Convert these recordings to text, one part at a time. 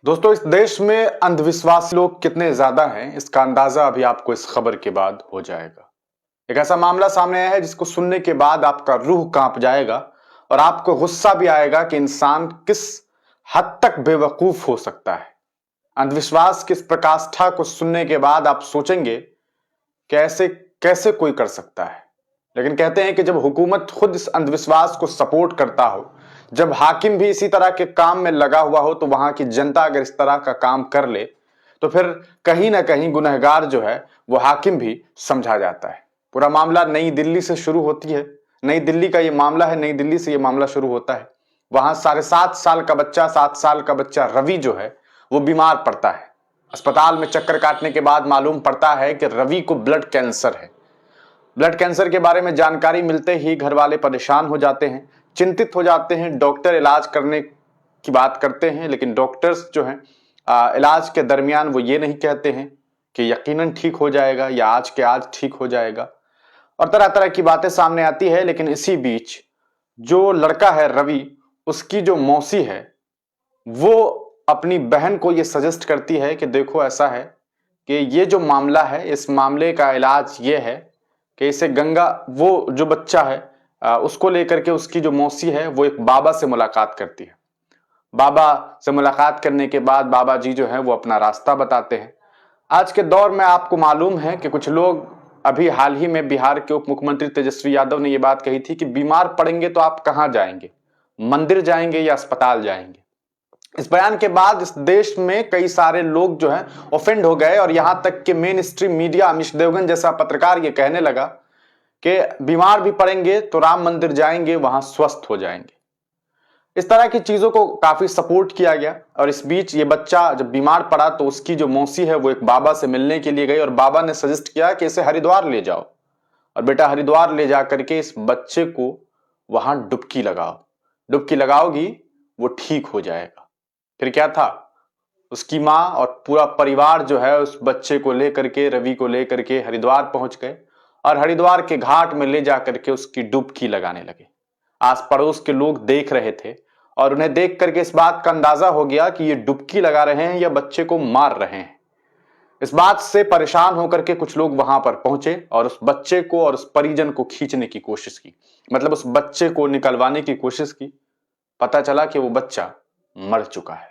दोस्तों, इस देश में अंधविश्वासी लोग कितने ज्यादा हैं, इसका अंदाजा अभी आपको इस खबर के बाद हो जाएगा। एक ऐसा मामला सामने आया है जिसको सुनने के बाद आपका रूह कांप जाएगा और आपको गुस्सा भी आएगा कि इंसान किस हद तक बेवकूफ हो सकता है। अंधविश्वास की इस प्रकाष्ठा को सुनने के बाद आप सोचेंगे कैसे कैसे कोई कर सकता है। लेकिन कहते हैं कि जब हुकूमत खुद इस अंधविश्वास को सपोर्ट करता हो, जब हाकिम भी इसी तरह के काम में लगा हुआ हो, तो वहां की जनता अगर इस तरह का काम कर ले तो फिर कहीं ना कहीं गुनहगार जो है वो हाकिम भी समझा जाता है। पूरा मामला नई दिल्ली से शुरू होती है। नई दिल्ली का ये मामला है, नई दिल्ली से ये मामला शुरू होता है। वहां 7.5 साल का बच्चा 7 साल का बच्चा रवि जो है वो बीमार पड़ता है। अस्पताल में चक्कर काटने के बाद मालूम पड़ता है कि रवि को ब्लड कैंसर है। ब्लड कैंसर के बारे में जानकारी मिलते ही घर वाले परेशान हो जाते हैं, चिंतित हो जाते हैं। डॉक्टर इलाज करने की बात करते हैं, लेकिन डॉक्टर्स जो हैं इलाज के दरमियान वो ये नहीं कहते हैं कि यकीनन ठीक हो जाएगा या आज के आज ठीक हो जाएगा, और तरह तरह की बातें सामने आती है। लेकिन इसी बीच जो लड़का है रवि, उसकी जो मौसी है वो अपनी बहन को ये सजेस्ट करती है कि देखो ऐसा है कि ये जो मामला है, इस मामले का इलाज ये है कि इसे गंगा, वो जो बच्चा है उसको लेकर के उसकी जो मौसी है वो एक बाबा से मुलाकात करती है। बाबा से मुलाकात करने के बाद बाबा जी जो है वो अपना रास्ता बताते हैं। आज के दौर में आपको मालूम है कि कुछ लोग, अभी हाल ही में बिहार के उप मुख्यमंत्री तेजस्वी यादव ने ये बात कही थी कि बीमार पड़ेंगे तो आप कहां जाएंगे, मंदिर जाएंगे या अस्पताल जाएंगे। इस बयान के बाद इस देश में कई सारे लोग जो है ऑफेंड हो गए, और यहां तक कि main stream media, Amish Devgan जैसा पत्रकार ये कहने लगा कि बीमार भी पड़ेंगे तो राम मंदिर जाएंगे, वहां स्वस्थ हो जाएंगे। इस तरह की चीजों को काफी सपोर्ट किया गया। और इस बीच ये बच्चा जब बीमार पड़ा तो उसकी जो मौसी है वो एक बाबा से मिलने के लिए गई, और बाबा ने सजेस्ट किया कि इसे हरिद्वार ले जाओ, और बेटा हरिद्वार ले जा करके इस बच्चे को वहां डुबकी लगाओ, डुबकी लगाओगी वो ठीक हो जाएगा। फिर क्या था, उसकी माँ और पूरा परिवार जो है उस बच्चे को लेकर के, रवि को लेकर के हरिद्वार पहुंच गए, और हरिद्वार के घाट में ले जाकर के उसकी डुबकी लगाने लगे। आस पड़ोस के लोग देख रहे थे, और उन्हें देख करके इस बात का अंदाजा हो गया कि ये डुबकी लगा रहे हैं या बच्चे को मार रहे हैं। इस बात से परेशान होकर के कुछ लोग वहां पर पहुंचे और उस बच्चे को और उस परिजन को खींचने की कोशिश की, मतलब उस बच्चे को निकलवाने की कोशिश की। पता चला कि वो बच्चा मर चुका है।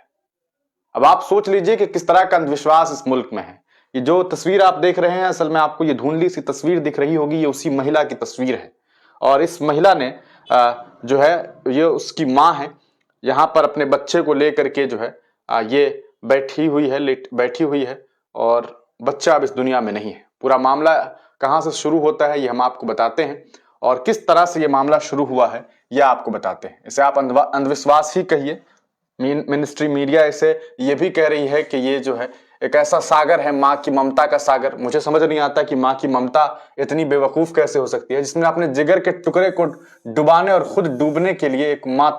अब आप सोच लीजिए कि किस तरह का अंधविश्वास इस मुल्क में है। ये जो तस्वीर आप देख रहे हैं, असल में आपको ये धुंधली सी तस्वीर दिख रही होगी, ये उसी महिला की तस्वीर है। और इस महिला ने जो है, ये उसकी माँ है, यहाँ पर अपने बच्चे को लेकर के जो है ये बैठी हुई है, बैठी हुई है, और बच्चा अब इस दुनिया में नहीं है। पूरा मामला कहाँ से शुरू होता है ये हम आपको बताते हैं, और किस तरह से ये मामला शुरू हुआ है यह आपको बताते हैं। इसे आप अंधविश्वास ही कहिए, मिनिस्ट्री मीडिया इसे ये भी कह रही है कि ये जो है एक ऐसा सागर है, माँ की ममता का सागर। मुझे समझ नहीं आता कि माँ की ममता इतनी बेवकूफ कैसे हो सकती है, जिसने अपने जिगर के टुकड़े को डुबाने और खुद डूबने के लिए एक माँ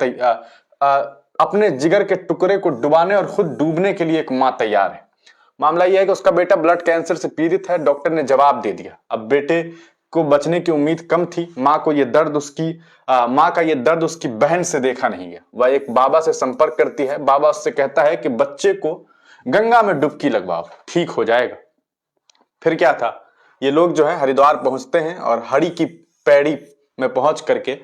अपने जिगर के टुकड़े को डुबाने और खुद डूबने के लिए एक माँ तैयार है। मामला यह है कि उसका बेटा ब्लड कैंसर से पीड़ित है, डॉक्टर ने जवाब दे दिया। अब बेटे को बचने की उम्मीद कम थी। माँ को यह दर्द माँ का ये दर्द उसकी बहन से देखा नहीं गया। वह एक बाबा से संपर्क करती है, बाबा उससे कहता है कि बच्चे को गंगा में डुबकी लगवाओ, ठीक हो जाएगा। फिर क्या था, ये लोग जो है हरिद्वार पहुंचते हैं, और हरि की पैड़ी में पहुंच करके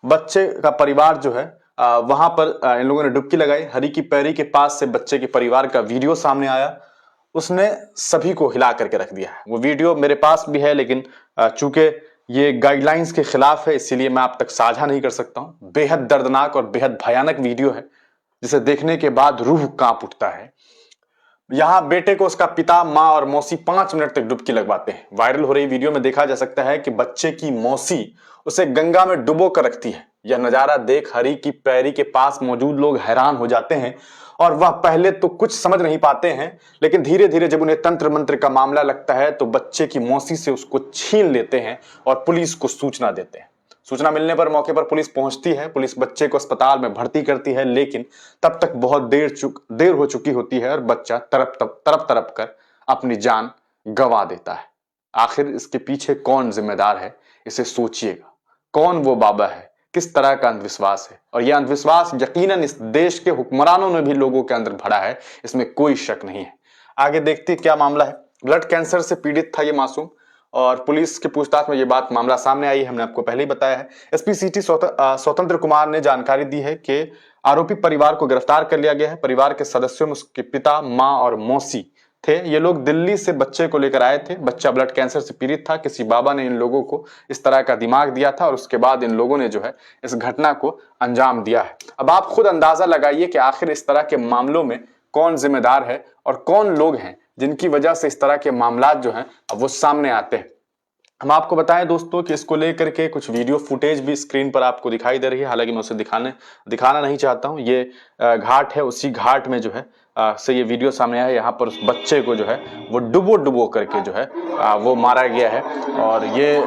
बच्चे का परिवार जो है वहां पर इन लोगों ने डुबकी लगाई। हरि की पैड़ी के पास से बच्चे के परिवार का वीडियो सामने आया, उसने सभी को हिला करके रख दिया है। वो वीडियो मेरे पास भी है, लेकिन चूंकि ये गाइडलाइंस के खिलाफ है, इसीलिए मैं आप तक साझा नहीं कर सकता हूं। बेहद दर्दनाक और बेहद भयानक वीडियो है, जिसे देखने के बाद रूह कांप उठता है। यहां बेटे को उसका पिता, मां और मौसी 5 मिनट तक डुबकी लगवाते हैं। वायरल हो रही वीडियो में देखा जा सकता है कि बच्चे की मौसी उसे गंगा में डुबो कर रखती है। यह नजारा देख हरि की पैरी के पास मौजूद लोग हैरान हो जाते हैं, और वह पहले तो कुछ समझ नहीं पाते हैं, लेकिन धीरे धीरे जब उन्हें तंत्र मंत्र का मामला लगता है तो बच्चे की मौसी से उसको छीन लेते हैं और पुलिस को सूचना देते हैं। सूचना मिलने पर मौके पर पुलिस पहुंचती है। पुलिस बच्चे को अस्पताल में भर्ती करती है, लेकिन तब तक बहुत देर हो चुकी होती है, और बच्चा तड़प कर अपनी जान गंवा देता है। आखिर इसके पीछे कौन जिम्मेदार है, इसे सोचिएगा। कौन वो बाबा है किस तरह का अंधविश्वास है, और यह अंधविश्वास यकीनन इस देश के हुक्मरानों ने भी लोगों के अंदर भरा है, इसमें कोई शक नहीं है। आगे देखते क्या मामला है। ब्लड कैंसर से पीड़ित था ये मासूम, और पुलिस की पूछताछ में ये बात मामला सामने आई है, हमने आपको पहले ही बताया है। एसपी सिटी स्वतंत्र कुमार ने जानकारी दी है कि आरोपी परिवार को गिरफ्तार कर लिया गया है। परिवार के सदस्यों में उसके पिता, मां और मौसी थे। ये लोग दिल्ली से बच्चे को लेकर आए थे। बच्चा ब्लड कैंसर से पीड़ित था। किसी बाबा ने इन लोगों को इस तरह का दिमाग दिया था और उसके बाद इन लोगों ने जो है इस घटना को अंजाम दिया है। अब आप खुद अंदाजा लगाइए कि आखिर इस तरह के मामलों में कौन जिम्मेदार है और कौन लोग हैं जिनकी वजह से इस तरह के मामलात जो हैं अब वो सामने आते हैं। हम आपको बताएं दोस्तों कि इसको लेकर के कुछ वीडियो फुटेज भी स्क्रीन पर आपको दिखाई दे रही है। हालांकि मैं उसे दिखाना नहीं चाहता हूं। ये घाट है, उसी घाट में जो है से ये वीडियो सामने आया है। यहाँ पर उस बच्चे को जो है वो डुबो करके जो है वो मारा गया है। और ये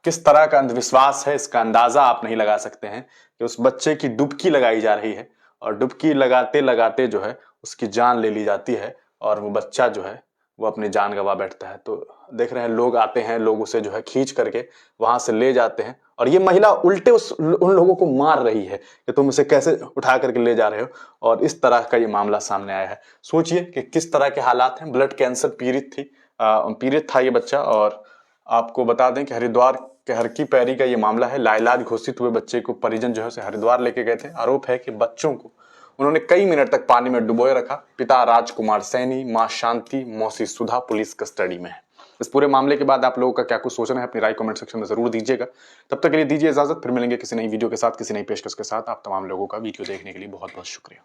किस तरह का अंधविश्वास है इसका अंदाजा आप नहीं लगा सकते हैं कि उस बच्चे की डुबकी लगाई जा रही है और डुबकी लगाते लगाते जो है उसकी जान ले ली जाती है और वो बच्चा जो है वो अपनी जान गंवा बैठता है। तो देख रहे हैं, लोग आते हैं, लोग उसे जो है खींच करके वहां से ले जाते हैं और ये महिला उल्टे उन लोगों को मार रही है कि तुम इसे कैसे उठा करके ले जा रहे हो। और इस तरह का ये मामला सामने आया है। सोचिए कि किस तरह के हालात हैं। ब्लड कैंसर पीड़ित था ये बच्चा। और आपको बता दें कि हरिद्वार के हर की पैरी का ये मामला है। लाइलाज घोषित हुए बच्चे को परिजन जो है उसे हरिद्वार लेके गए थे। आरोप है कि बच्चों को उन्होंने कई मिनट तक पानी में डुबोए रखा। पिता राजकुमार सैनी, मां शांति, मौसी सुधा पुलिस कस्टडी में है। इस पूरे मामले के बाद आप लोगों का क्या कुछ सोचना है, अपनी राय कमेंट सेक्शन में जरूर दीजिएगा। तब तक के लिए दीजिए इजाजत, फिर मिलेंगे किसी नई वीडियो के साथ, किसी नई पेशकश के साथ। आप तमाम लोगों का वीडियो देखने के लिए बहुत बहुत शुक्रिया।